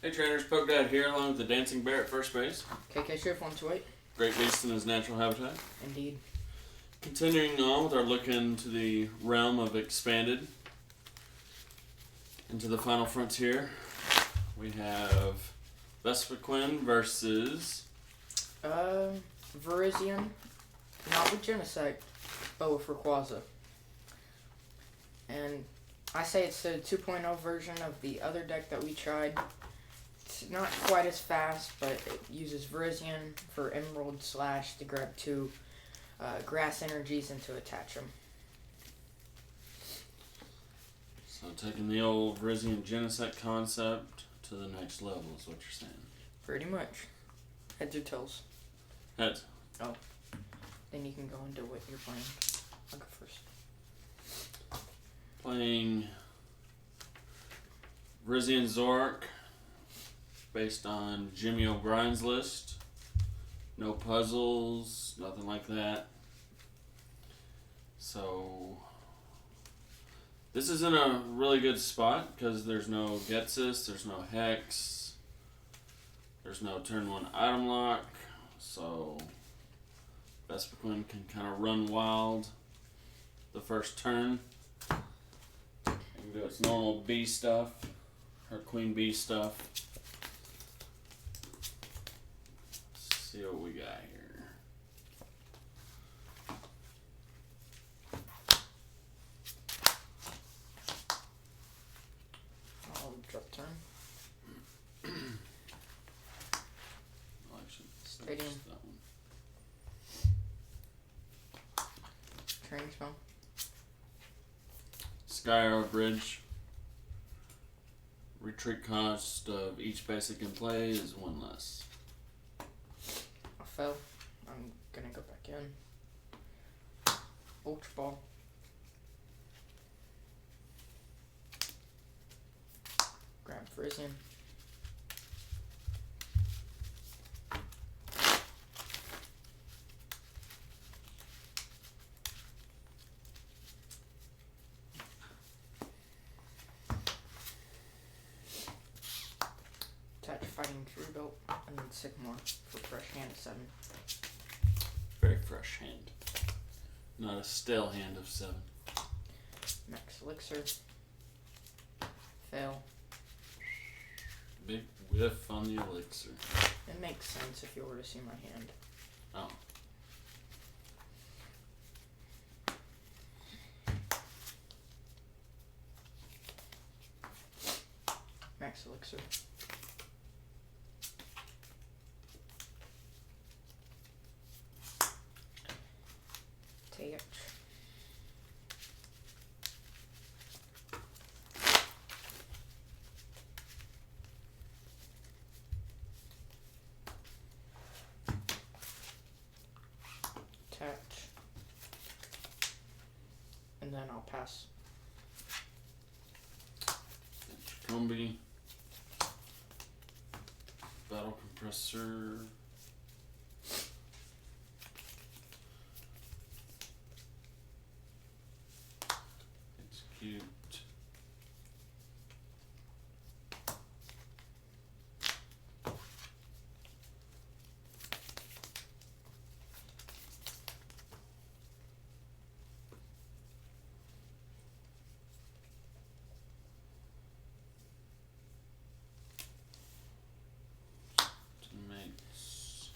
Hey trainers, Poke Dad here along with the Dancing Bear at first base. KK Shift 128. Great beast in his natural habitat. Indeed. Continuing on with our look into the realm of expanded. Into the final frontier, we have Vespiquen versus Virizion, not with Genesect, but with Rayquaza. And I say it's the 2.0 version of the other deck that we tried. It's not quite as fast, but it uses Virizion for Emerald Slash to grab two grass energies and to attach them. So taking the old Virizion Genesect concept to the next level is what you're saying. Pretty much. Heads or tails? Heads. Oh. Then you can go into what you're playing. I'll go first. Playing Virizion Zoroark based on Jimmy O'Brien's list. No puzzles, nothing like that. So this is in a really good spot because there's no Getsis, there's no Hex, there's no turn 1 item lock, so Vespiquen can kind of run wild the first turn. It can do its normal bee stuff, or queen bee stuff. Let's see what we got here. I'll drop turn. Stadium. That one. Training spell. Sky Arrow Bridge. Retreat cost of each basic in play is 1 less. I fell. I'm gonna go back in. Ultra Ball. Grab Virizion. Attach Fighting True Belt and then Sycamore for fresh hand of 7. Very fresh hand. Not a stale hand of 7. Max Elixir. Fail. Big whiff on the elixir. It makes sense if you were to see my hand. Oh. Max Elixir. Touch. Attach. And then I'll pass. Combi. Battle Compressor. Execute. Teammates.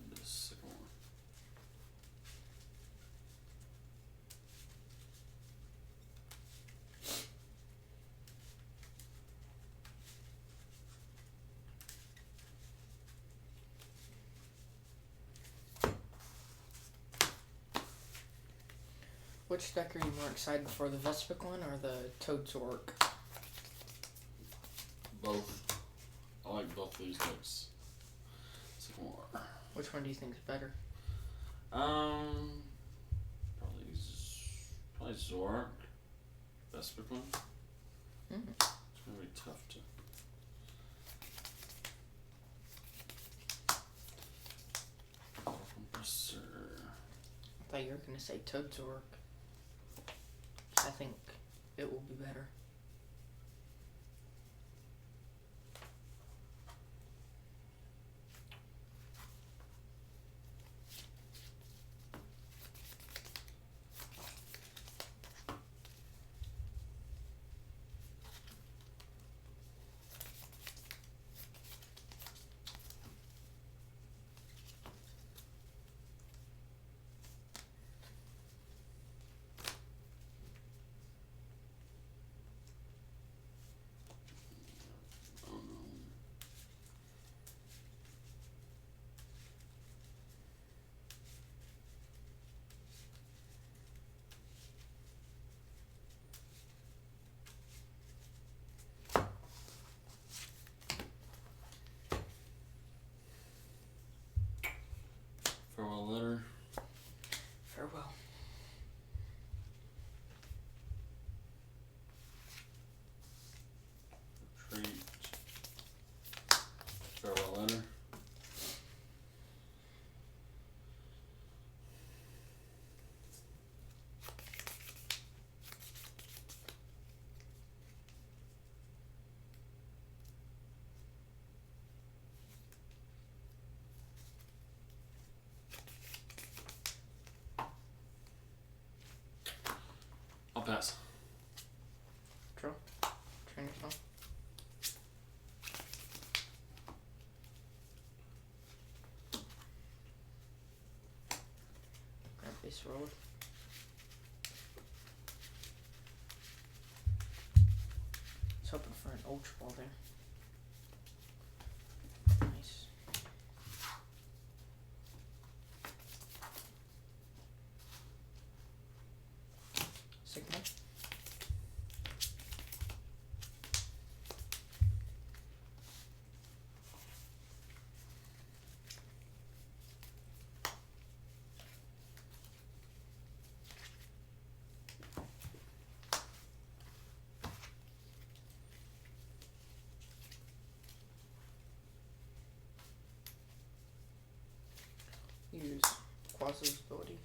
The second one. Which deck are you more excited for, the Vespiquen or the Toad Zoroark? Both. I like both these decks. Sycamore. Which one do you think is better? Probably Zoroark. Vespiquen. It's gonna be tough to. Compressor. I thought you were gonna say Zoroark. I think it will be better. Farewell letter. Farewell. Retreat. Farewell letter. I'll pass. Draw. Train yourself. Grab base roll. I was hoping for an ultra ball there. Nice. Signal. Use Quasa's ability.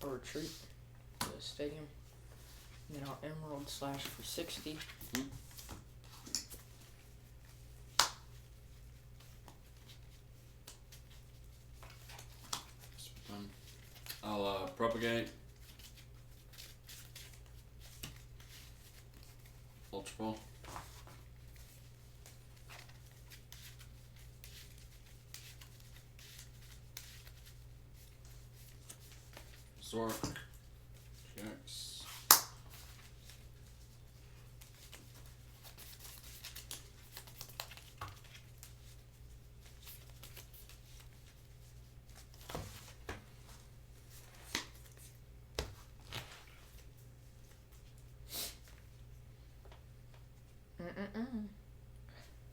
Or retreat to the stadium. And then I'll Emerald Slash for 60. I'll propagate. Ultra ball. Zoroark. GX.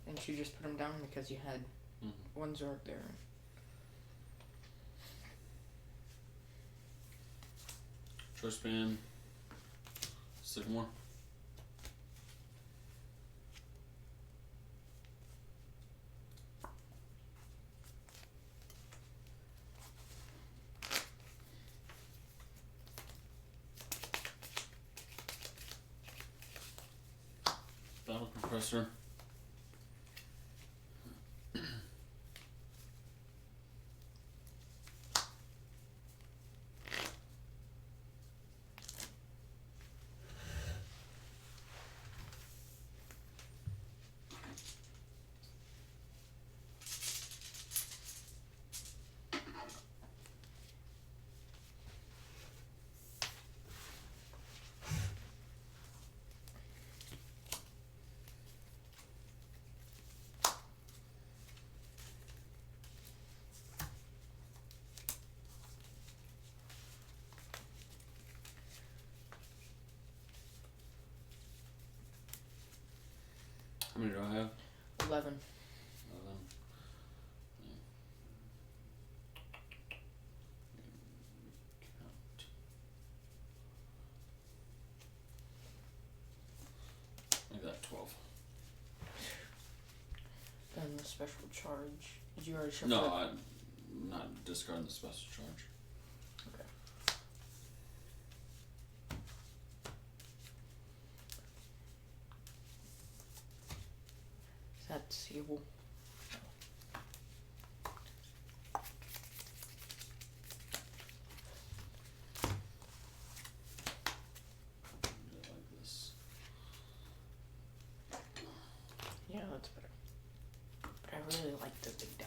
And you just put him down because you had one Zoroark there. Choice band. Sycamore. Battle compressor. 11. 11. Make that 12. Then the special charge. Did you already shuffle No, it? I'm not discarding the special charge. Okay. Is that seeable? Like this. Yeah, that's better. But I really like the big die.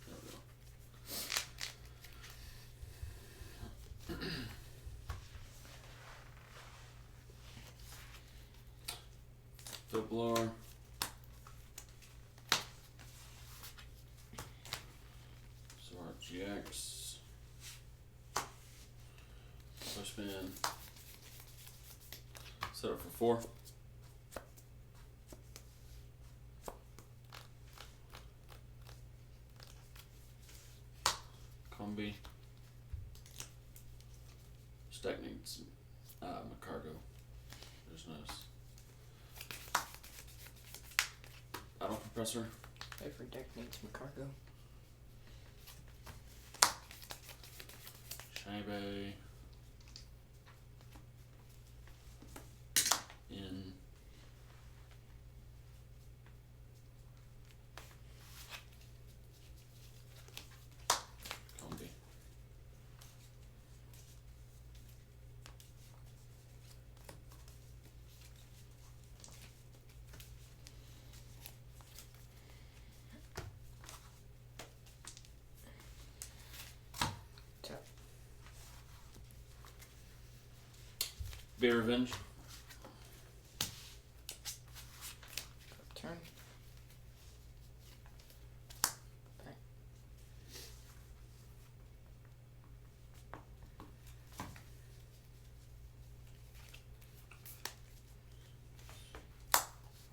There we go. Foot blower. Zoroark GX. Pushman. Set up for 4. Combi. Stack needs Macargo. There's nice. Battle compressor. Every deck needs Macargo. Shibe. In. Combi. Tap. Be Revenge. Turn. Bang.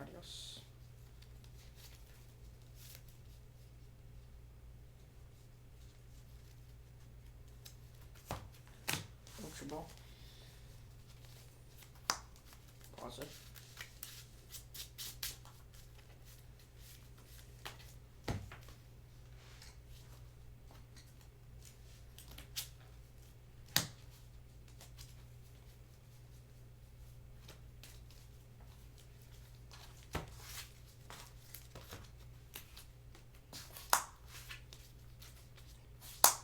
Adios. Ultra Ball. Pause it.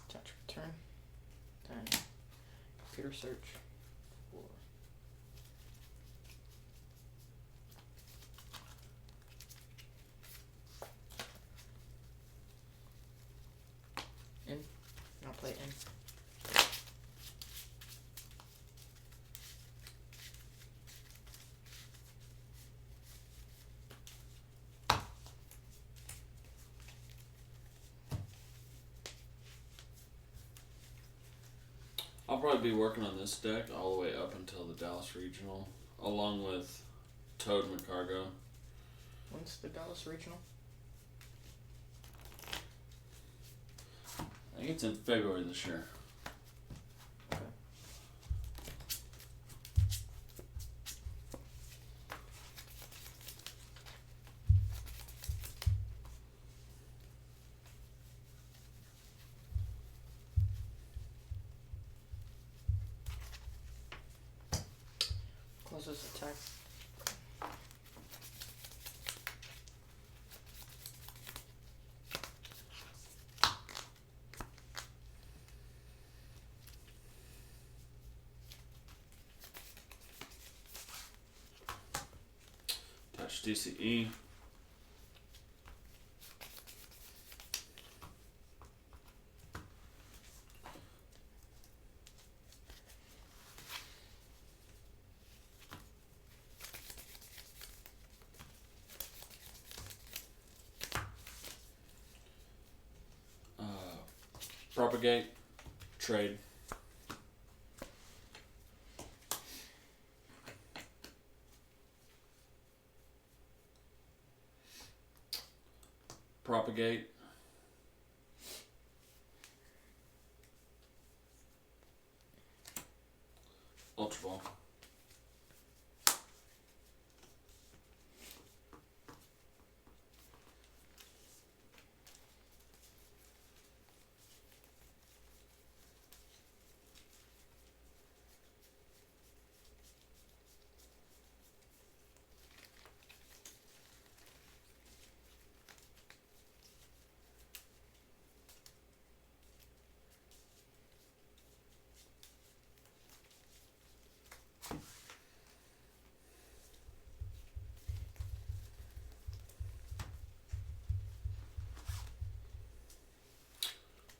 Touch return. Then computer search for in. I'll play in. I'll probably be working on this deck all the way up until the Dallas Regional, along with Toad Macargo. When's the Dallas Regional? I think it's in February this year. Okay. Close this attack. Touch DCE. Propagate. Trade. Propagate. Ultra Ball.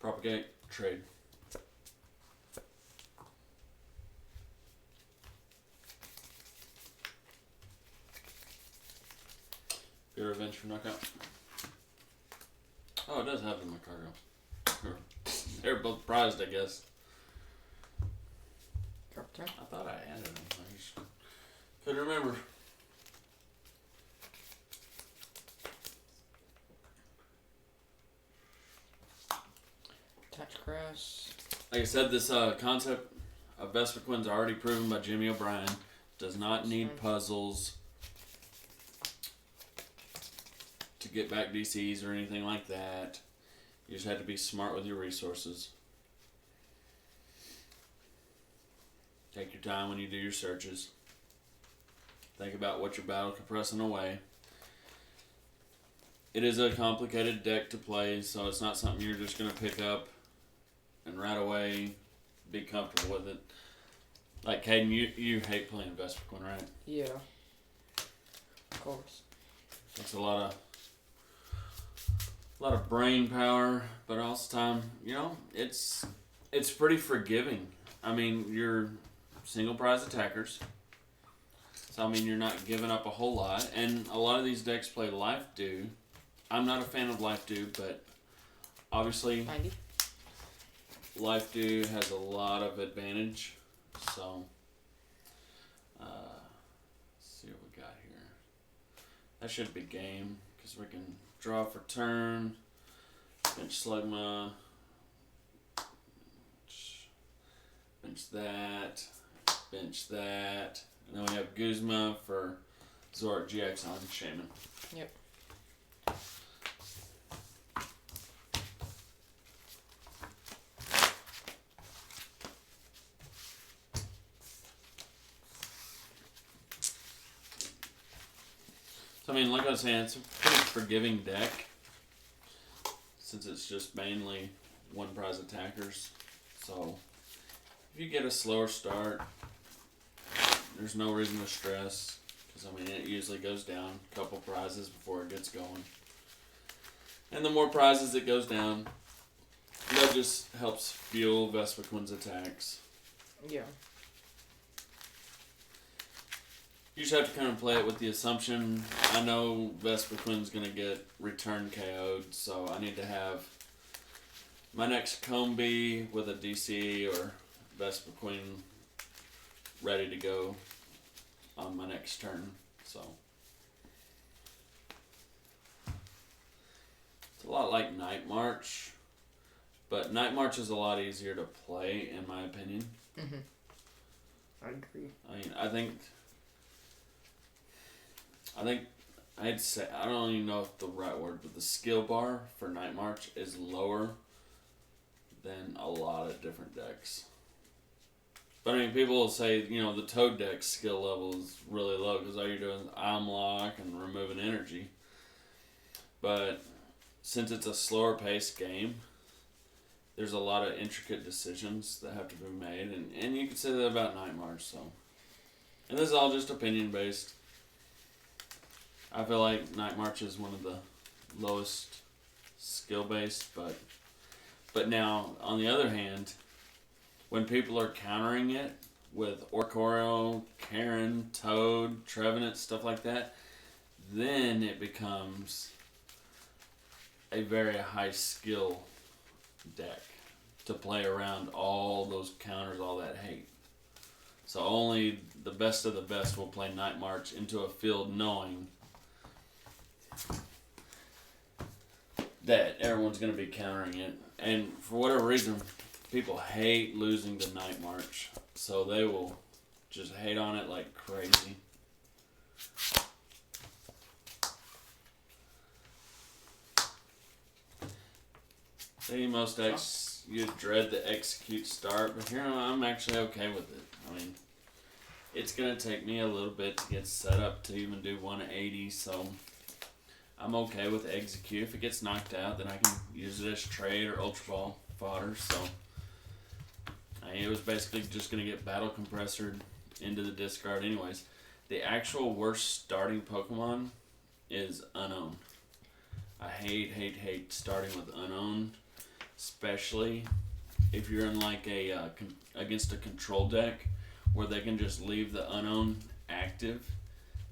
Propagate, trade. Get revenge for knockout. Oh, it does have them in my cargo. They're both prized, I guess. Drop turn. I thought I added them. I just couldn't remember. Touch grass. Like I said, this concept of Vespiquen's already proven by Jimmy O'Brien. Does not need puzzles to get back DCs or anything like that. You just had to be smart with your resources. Take your time when you do your searches. Think about what your battle compressing away. It is a complicated deck to play, so it's not something you're just going to pick up and right away be comfortable with it. Like Caden, you hate playing Vespiquen, right? Yeah. Of course. It's a lot of brain power, but also time, you know, it's pretty forgiving. I mean, you're single prize attackers. So I mean you're not giving up a whole lot. And a lot of these decks play Life Dew. I'm not a fan of Life Dew, but obviously 90. Life Dew has a lot of advantage. So let's see what we got here. That should be game, because we can draw for turn, bench Slugma, bench that, and then we have Guzma for Zoroark GX on Shaman. Yep. So I mean, like I was saying, it's a pretty forgiving deck, since it's just mainly one prize attackers. So if you get a slower start, there's no reason to stress, because I mean it usually goes down a couple prizes before it gets going. And the more prizes it goes down, that just helps fuel Vespiquen's attacks. Yeah. You just have to kind of play it with the assumption, I know Vespiquen's going to get return KO'd, so I need to have my next Combi with a DC or Vespiquen ready to go on my next turn. So it's a lot like Night March, but Night March is a lot easier to play, in my opinion. Mhm. I agree. I mean, I think I'd say, I don't even know if the right word, but the skill bar for Night March is lower than a lot of different decks. But I mean, people will say, you know, the Toad deck skill level is really low because all you're doing is item lock and removing energy. But since it's a slower paced game, there's a lot of intricate decisions that have to be made, and you can say that about Night March. So, and this is all just opinion based. I feel like Night March is one of the lowest skill based, but now on the other hand, when people are countering it with Orcoro, Karen, Toad, Trevenant, stuff like that, then it becomes a very high skill deck to play around all those counters, all that hate. So only the best of the best will play Night March into a field knowing that everyone's going to be countering it. And for whatever reason, people hate losing to Night March. So they will just hate on it like crazy. See, most decks, you dread the execute start, but here I'm actually okay with it. I mean, it's going to take me a little bit to get set up to even do 180, so I'm okay with execute. If it gets knocked out, then I can use it as trade or Ultra Ball fodder, so it was basically just going to get Battle Compressored into the discard anyways. The actual worst starting Pokemon is Unown. I hate starting with Unown, especially if you're in like a against a control deck where they can just leave the Unown active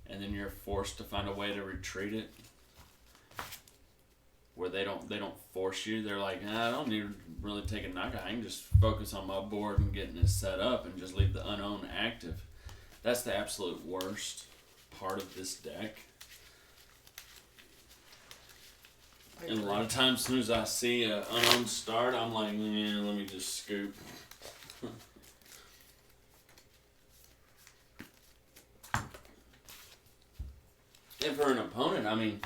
and then you're forced to find a way to retreat it. Where they don't force you. They're like, I don't need to really take a knockout. I can just focus on my board and getting it set up and just leave the Unown active. That's the absolute worst part of this deck. And a lot of times, as soon as I see an Unown start, I'm like, let me just scoop. And for an opponent, I mean,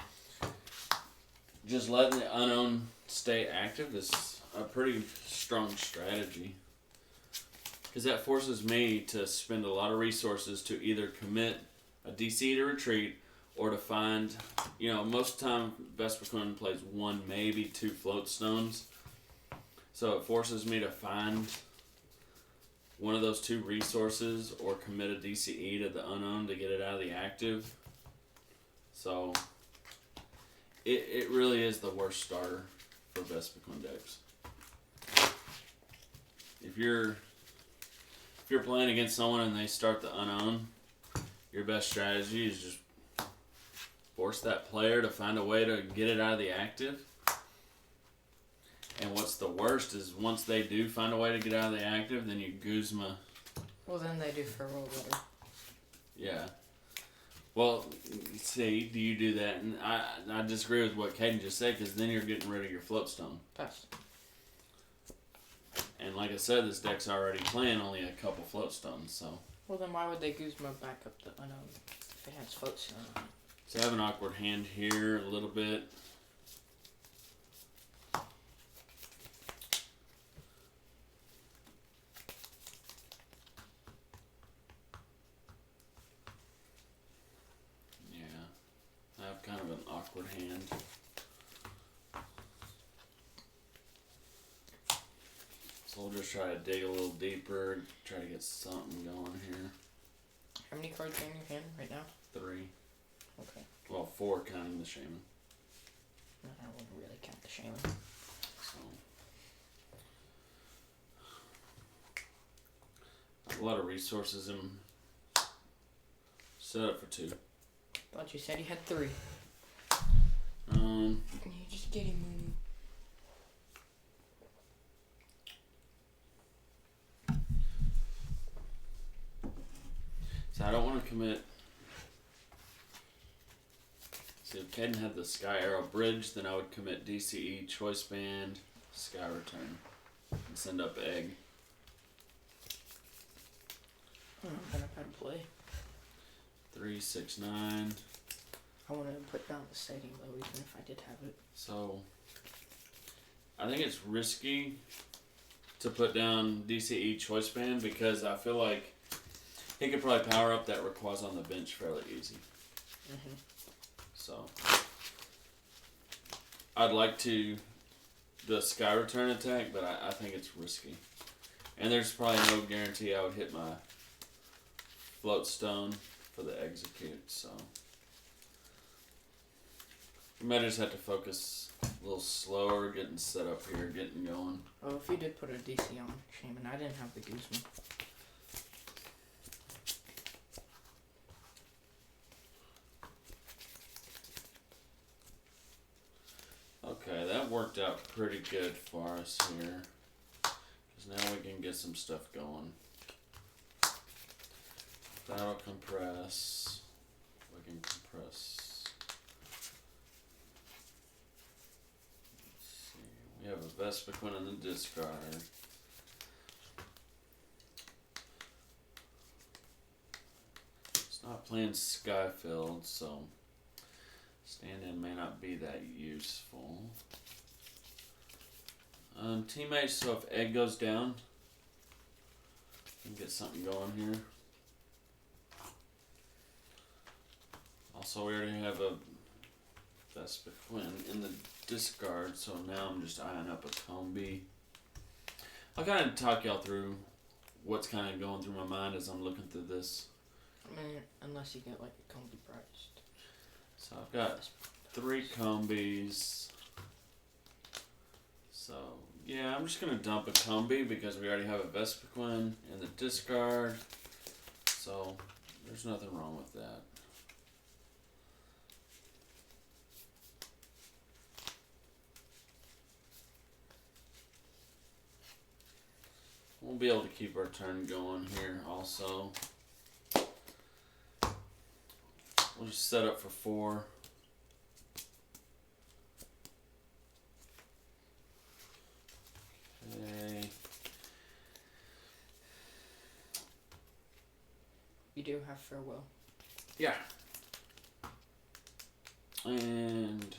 just letting the Unown stay active is a pretty strong strategy. Because that forces me to spend a lot of resources to either commit a DC to retreat or to find, most of the time Vespiquen plays 1, maybe 2 float stones. So it forces me to find one of those 2 resources or commit a DCE to the Unown to get it out of the active. So it really is the worst starter for Vespiquen decks. If you're playing against someone and they start the Unown, your best strategy is just force that player to find a way to get it out of the active. And what's the worst is once they do find a way to get out of the active, then you Guzma. Well, then they do for a roll better. Yeah. Well, see, do you do that? And I disagree with what Caden just said, because then you're getting rid of your floatstone. Yes. And like I said, this deck's already playing only a couple floatstones, so. Well, then why would they Guzma back up the Unown if it has floatstone on it? So I have an awkward hand here a little bit. I have kind of an awkward hand. So we'll just try to dig a little deeper, try to get something going here. How many cards are in your hand right now? 3. Okay. Well, 4 counting the Shaman. No, I wouldn't really count the Shaman. So a lot of resources in set up for 2. Thought you said you had 3. You just get him. So I don't want to commit. See, if Caden had the Sky Arrow Bridge, then I would commit DCE, Choice Band, Sky Return, and send up Egg. I'm gonna try to play. 3, 6, 9. I want to put down the setting though, even if I did have it. So I think it's risky to put down DCE Choice Band because I feel like he could probably power up that Rayquaza on the bench fairly easy. Mm-hmm. So I'd like to the Sky Return attack, but I think it's risky. And there's probably no guarantee I would hit my Float Stone for the execute, so we might just have to focus a little slower, getting set up here, getting going. Oh, if you did put a DC on Shaman, I didn't have the Guzma. Okay, that worked out pretty good for us here. Because now we can get some stuff going. That'll compress. We can compress. Vespiquen in the discard. It's not playing Skyfield, so stand-in may not be that useful. Teammates, so if egg goes down, we can get something going here. Also, we already have a Vespiquen in the discard, so now I'm just eyeing up a Combi. I'll kind of talk y'all through what's kind of going through my mind as I'm looking through this. I mean, unless you get like a Combi priced. So I've got 3 Combis. So yeah, I'm just gonna dump a Combi because we already have a Vespiquen in the discard. So there's nothing wrong with that. We'll be able to keep our turn going here also. We'll just set up for 4. Okay. You do have farewell. Yeah. And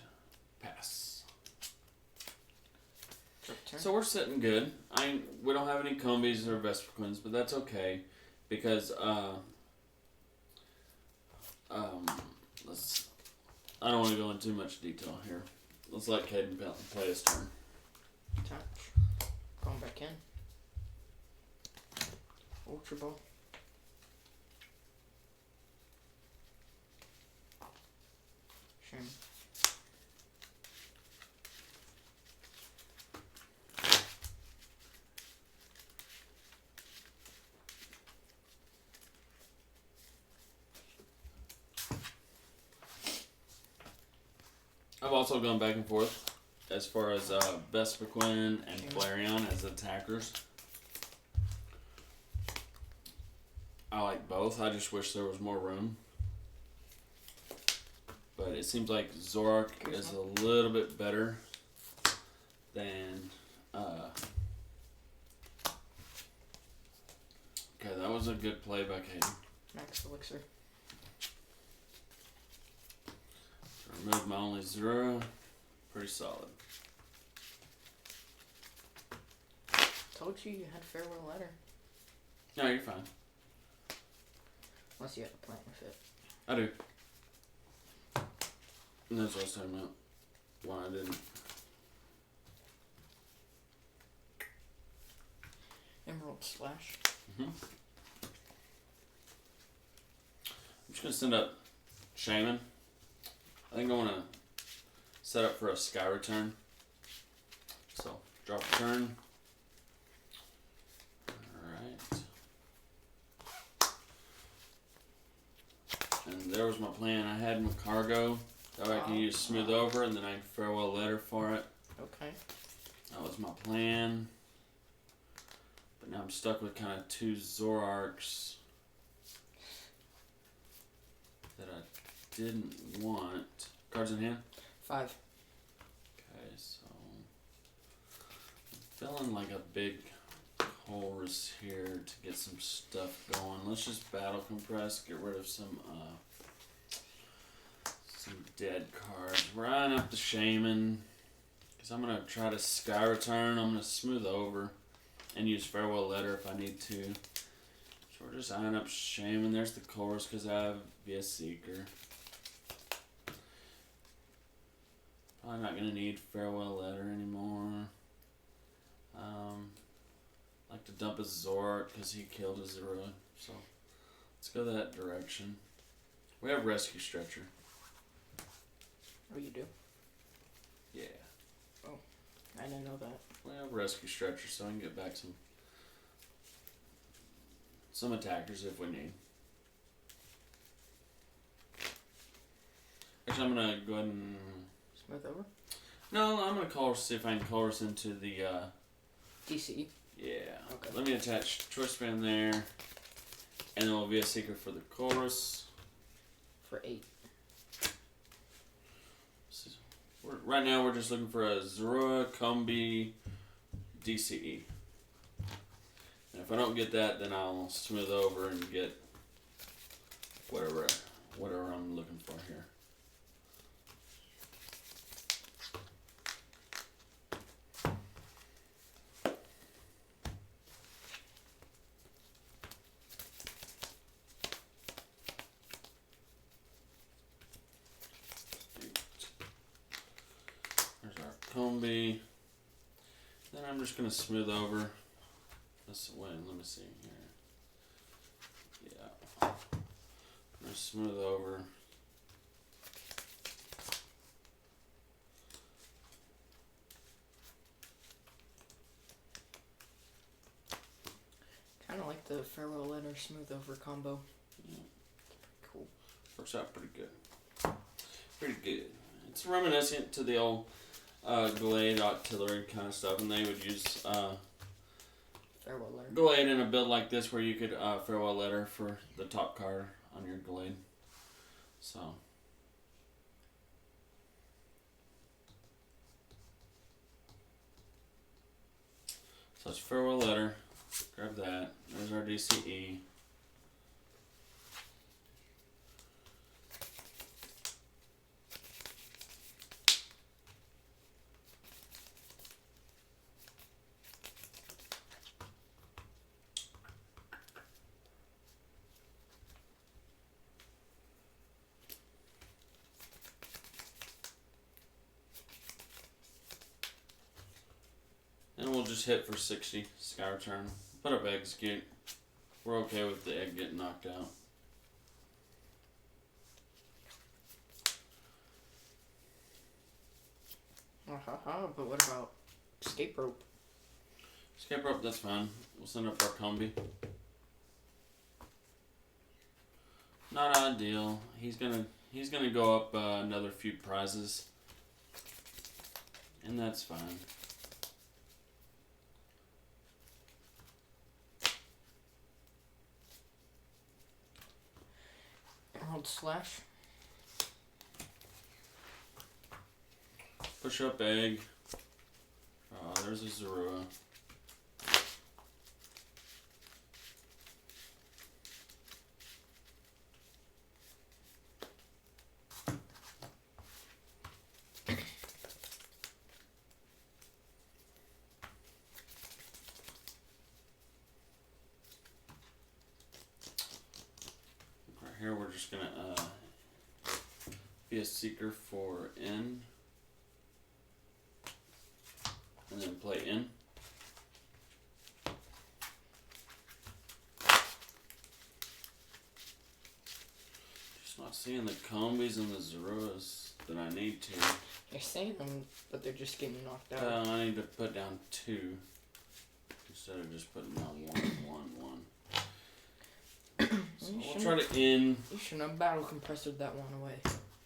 pass. Turn. So we're sitting good. We don't have any Combis or Vespiquens, but that's okay because I don't want to go into too much detail here. Let's let Caden play his turn. Touch. Going back in. Ultra Ball. Shame. I've also gone back and forth as far as Vespiquen and Flareon as attackers. I like both. I just wish there was more room. But it seems like Zoroark is a little bit better than... Okay, that was a good play by Caden. Max Elixir. Remove my only Zero. Pretty solid. Told you you had farewell letter. No, you're fine. Unless you have a plan with it. I do. And that's what I was talking about. Why I didn't. Emerald Slash. I'm just going to send up Shaman. I think I want to set up for a Sky Return. So, drop a turn. Alright. And there was my plan. I had my cargo. That way I can use Smooth Over and then I can farewell letter for it. Okay. That was my plan. But now I'm stuck with kind of 2 Zoroarks that I didn't want. Cards in hand? 5. Okay, so I'm feeling like a big chorus here to get some stuff going. Let's just battle compress, get rid of some dead cards. We're eyeing up the Shaman because I'm gonna try to Sky Return. I'm gonna Smooth Over and use Farewell Letter if I need to. So we're just eyeing up Shaman. There's the chorus because I have VS Seeker. Probably not gonna need Farewell Letter anymore. Like to dump a Zoroark because he killed a Zero. So let's go that direction. We have Rescue Stretcher. Oh, you do? Yeah. Oh, I didn't know that. We have Rescue Stretcher, so I can get back some attackers if we need. Actually, I'm gonna go ahead and Smooth Over? no, I'm gonna see if I can chorus into the DC. yeah. Okay. Let me attach Choice Band there, and then we'll be a Seeker for the chorus. For 8. Right now we're just looking for a Zorua, Combi, DCE. And if I don't get that, then I'll smooth over and get whatever I'm looking for here. There's our combi. Then I'm just gonna smooth over. Let me see here. Yeah. I'm gonna smooth over. Kind of like the farewell letter smooth over combo. Yeah. Cool. Works out pretty good. Pretty good. It's reminiscent to the old Glade artillery kind of stuff, and they would use Farewell letter. Glade in a build like this where you could farewell letter for the top card on your Glade. So it's farewell letter. Grab that. There's our DCE. And we'll just hit for 60, sky return. Put up execute. We're okay with the egg getting knocked out. But what about escape rope? Escape rope, that's fine. We'll send up our combi. Not ideal. He's gonna go up another few prizes, and that's fine. Emerald slash. Push up egg. There's a Zorua. Right here we're just gonna be a seeker for N. And then play in. Just not seeing the combis and the Zoruas that I need to. You're saying them, but they're just getting knocked out. I need to put down 2 instead of just putting down 1. So we'll try to in. You shouldn't have battle compressored that one away.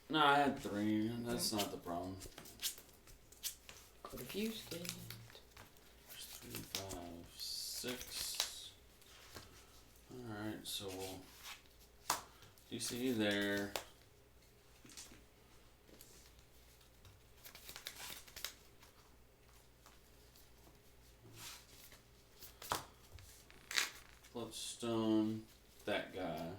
No, I had 3. That's not the problem. Could have used it. 3, 5, 6. Alright, so we'll DCE there. Bloodstone, that guy.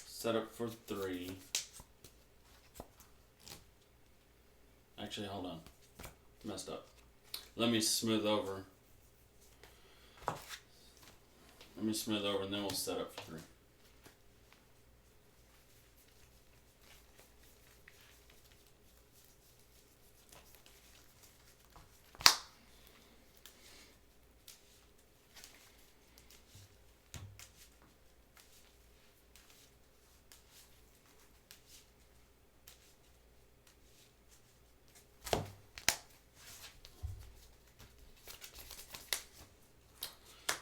Set up for 3. Actually, hold on. Messed up. Let me smooth over. Let me smooth over and then we'll set up for 3.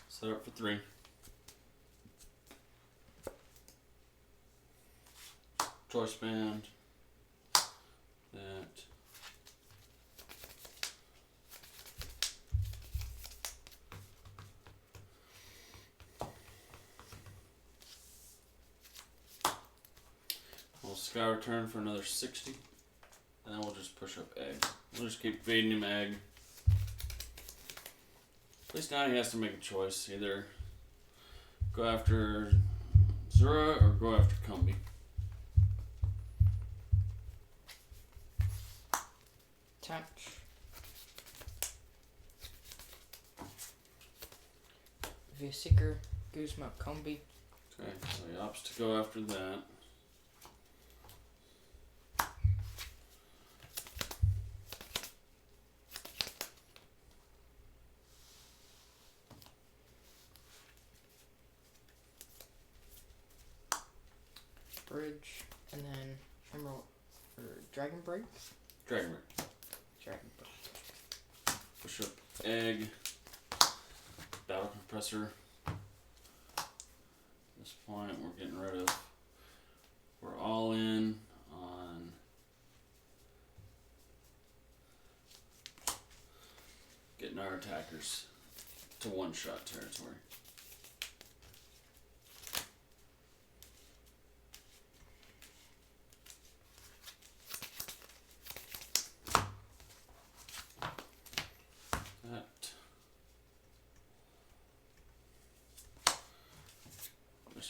Set up for 3. Choice band. That. Sky return for another 60. And then we'll just push up egg. We'll just keep feeding him egg. At least now he has to make a choice. Either go after Zura or go after Combi. Touch. Vespiquen VS Combi. Okay, so he opts to go after that. Bridge, and then Emerald, or Dragon Break? Dragon Break. Dragon Break. Push up egg. Battle Compressor. At this point, we're getting rid of. We're all in on getting our attackers to one-shot territory.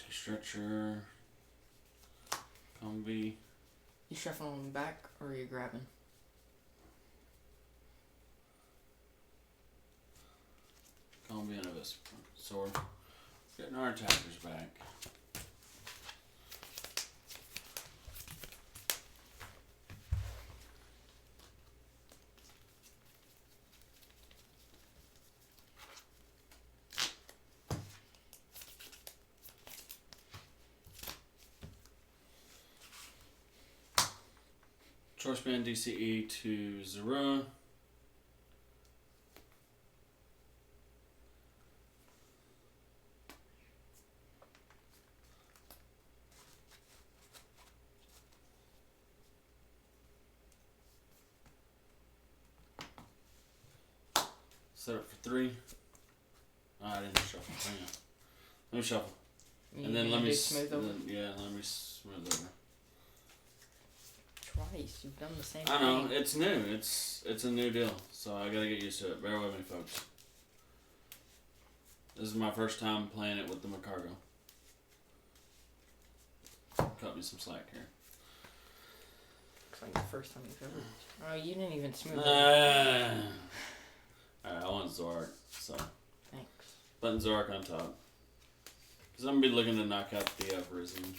Stretcher, Combi. You shuffling them back or are you grabbing? Combi and a Vespiquen. So we're getting our attackers back. Choice band DCE to Zero. Set it for 3. Oh, I didn't shuffle. Hang on. Let me shuffle. And then let me smooth over. Yeah, let me smooth over. Twice. You've done the same I thing. know, it's new. It's a new deal. So I gotta get used to it. Bear with me, folks. This is my first time playing it with the Macargo. Cut me some slack here. Looks like the first time you've ever. Oh, you didn't even smooth it. Alright, I want Zoroark, so. Thanks. Button Zoroark on top. Because I'm gonna be looking to knock out the Virizion.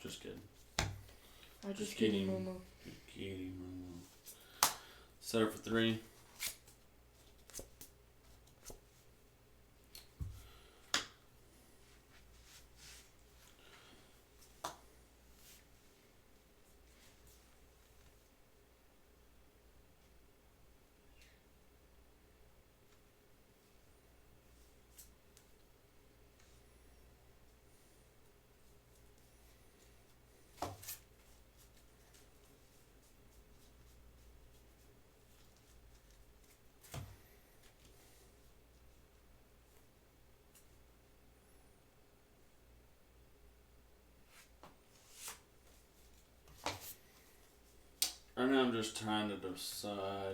Just kidding. I'm just kidding, Momo. Kidding, Momo. Set up for 3. Right now I'm just trying to decide. I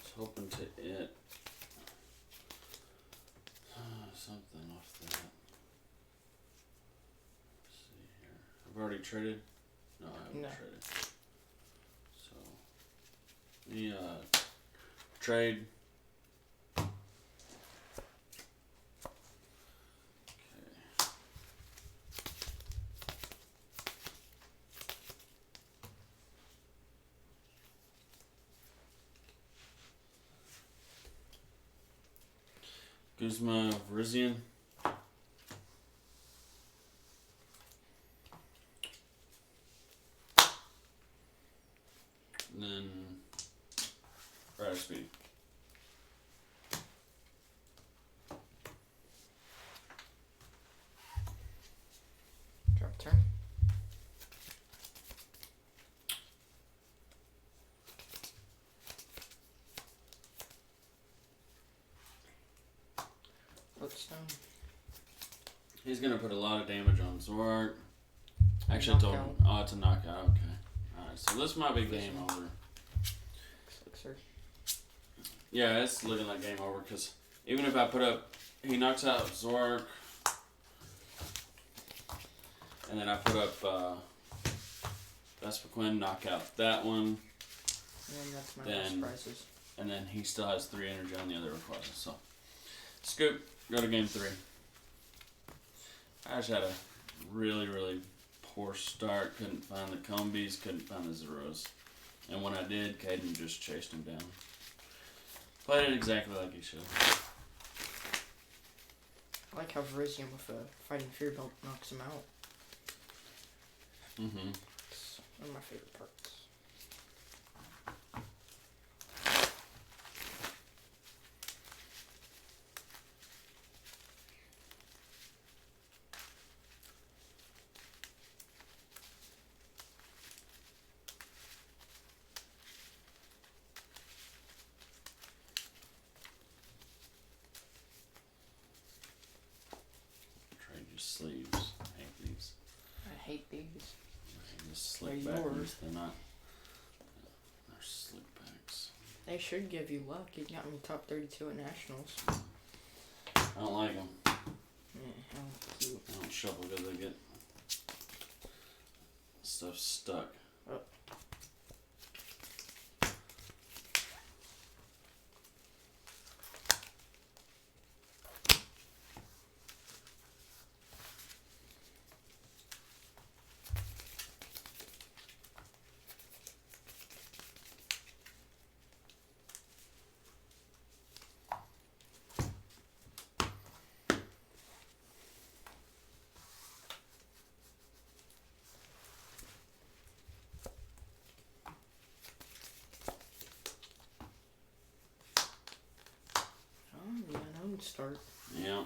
was hoping to it something off that. Let's see here. I've already traded? No, I haven't traded. So, the trade. Guzma Virizion. And then Rider Speed. Footstone. He's gonna put a lot of damage on Zoroark. Actually, I told him. Knockout. Oh, it's a knockout. Okay. Alright, so this might be game over. Yeah, it's looking like game over because even if I put up, he knocks out Zoroark, and then I put up Vespiquen, knock out that one. And that's my last prizes. And then he still has 3 energy on the other Rayquaza. So, scoop, go to game 3. I just had a really, really poor start. Couldn't find the Combies, couldn't find the Zeros. And when I did, Caden just chased him down. Played it exactly like he should. I like how Virizion with a Fighting Fear Belt knocks him out. Mm-hmm. It's one of my favorite parts. Trade your sleeves. I hate these. I hate these. Just slick They're back yours. ones. They're not. They're slick backs. They should give you luck. You got me top 32 at Nationals. I don't like them. Yeah, how cute. I don't shuffle because they get stuff stuck. Oh. Yeah, I would start. Yeah.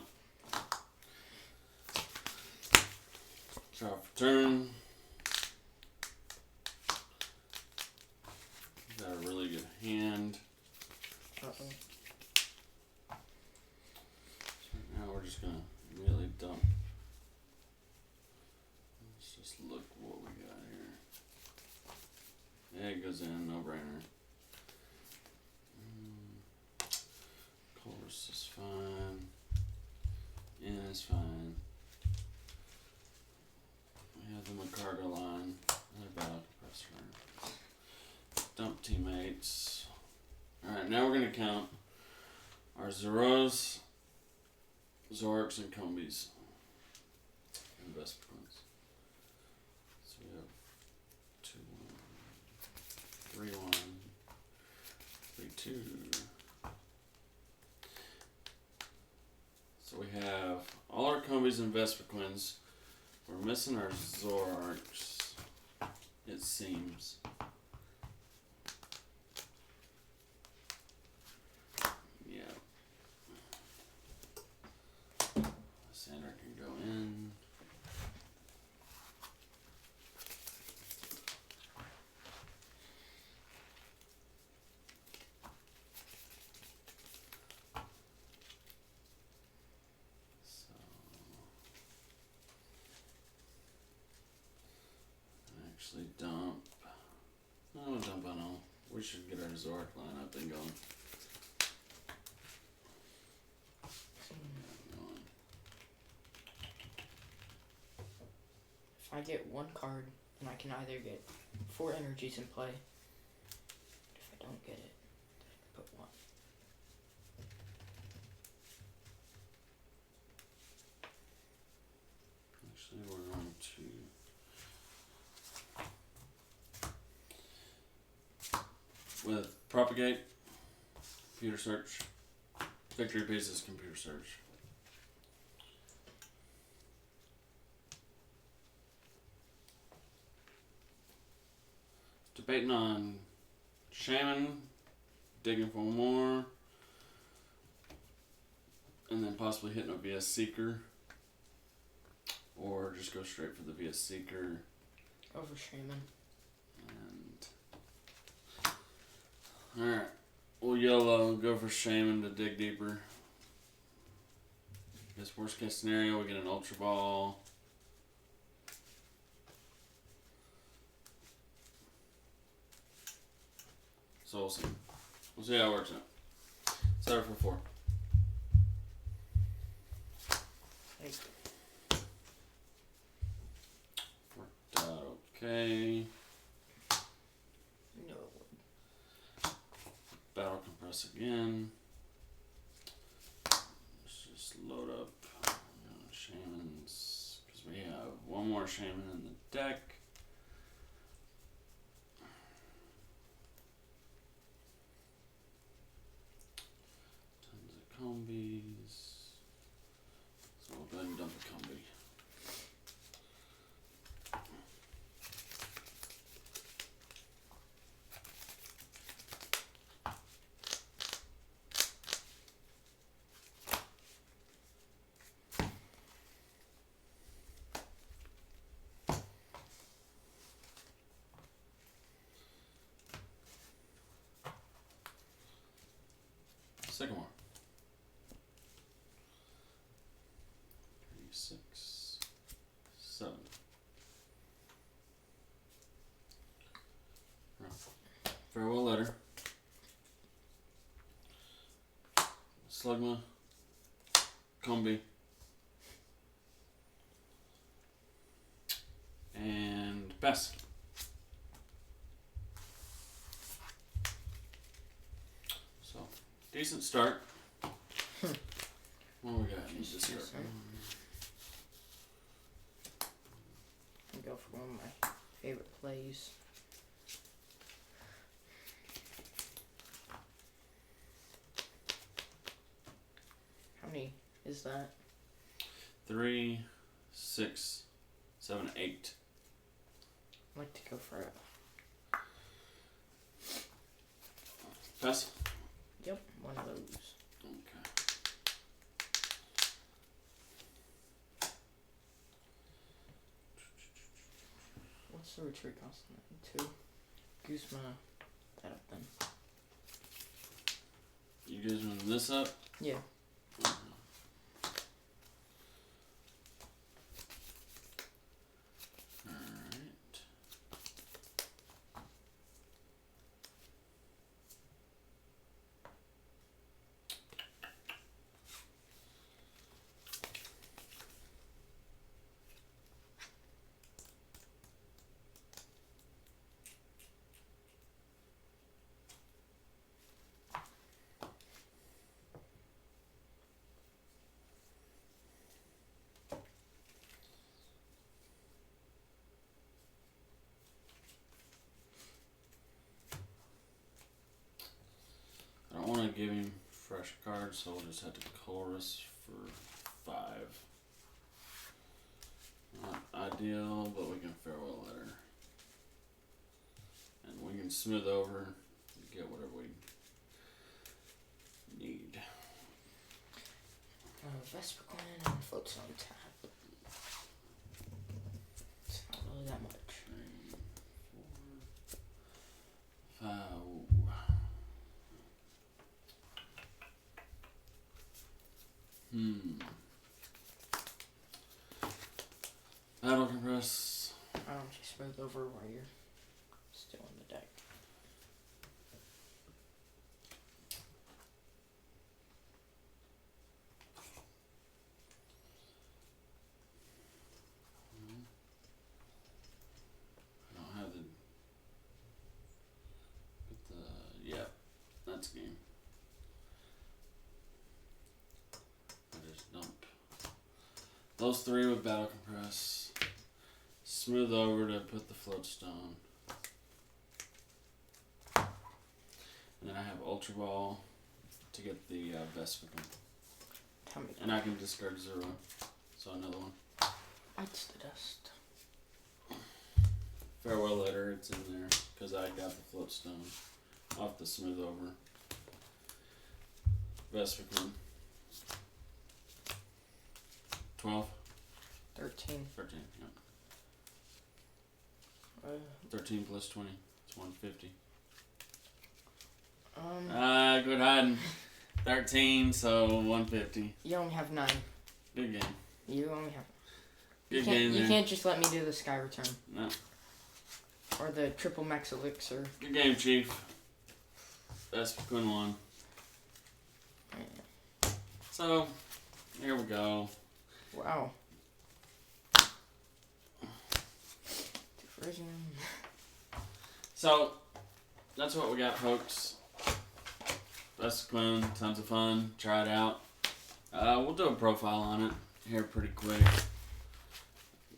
Draw for turn. Got a really good hand. Uh-oh. So now we're just gonna immediately dump. Let's just look what we got here. Yeah, it goes in, no brainer. Course is fine. In is fine. We have the Macargo line. Another battle compressor. Dump teammates. Alright, now we're gonna count our Zeros, Zoroarks, and Combies. And Vespiquens. So we have 2-1, 3-1, 3-2. So we have all our Combies and Vespiquens. We're missing our Zoroarks, it seems. Yeah. Sander can go in. Actually dump. No, dump on all. We should get our Zoroark line up and going. If I get one card, then I can either get 4 energies in play. If I don't get it, then I can put 1. Actually, we're going to with propagate, computer search, victory pieces, computer search. Debating on Shaman, digging for more, and then possibly hitting a VS Seeker, or just go straight for the VS Seeker. Over Shaman. And alright, we'll yellow, go for Shaman to dig deeper. This worst case scenario, we get an Ultra Ball. So we'll see. We'll see how it works out. 7 for 4. Worked out okay. No. Battle compress again. Let's just load up Shamans, because we have one more Shaman in the deck. Tons of combies. So we'll go ahead and dump a combi. Sycamore. 3, 6, 7. Farewell letter. Slugma. Combi. And pass. So, decent start. What we got? Need to start. I'll go for one of my favorite plays. How many is that? 3, 6, 7, 8. I'd like to go for it. Pass? Yep, one of those. Okay. What's the retreat cost on that? 2. Goose mana. That up then. You guys want this up? Yeah. Alright. I don't want to give him fresh cards, so we'll just have to chorus for 5. Not ideal, but we can farewell letter. And we can smooth over and get whatever we need. Vespiquen and floats on tap. It's not really that much. 3, 4, 5. Battle compress. Just smooth over while you're still in the deck. I don't have yeah, that's game. I just dump those 3 with battle compress. Smooth over to put the float stone. And then I have Ultra Ball to get the Vespiquen. And I can discard 0. So another one. Bites the dust. Farewell letter, it's in there. Because I got the float stone. I'll have to smooth over. Vespiquen. 12. 13. 13, yeah. 13 plus 20. It's 150. Good hiding. 13, so 150. You only have 9. Good game. You only have. Good game. You can't just let me do the Sky Return. No. Or the Triple Max Elixir. Good game, Chief. Vespiquen won. So, here we go. Wow. So, that's what we got, folks. Vespiquen, tons of fun. Try it out. We'll do a profile on it here pretty quick.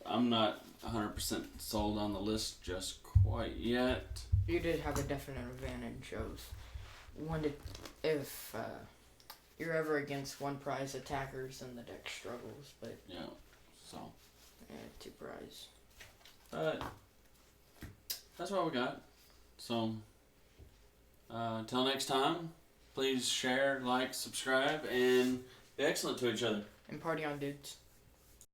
I'm not 100% sold on the list just quite yet. You did have a definite advantage of if you're ever against one prize attackers and the deck struggles, but yeah, so yeah, 2 prize. But that's what we got. So until next time, please share, like, subscribe, and be excellent to each other. And party on, dudes.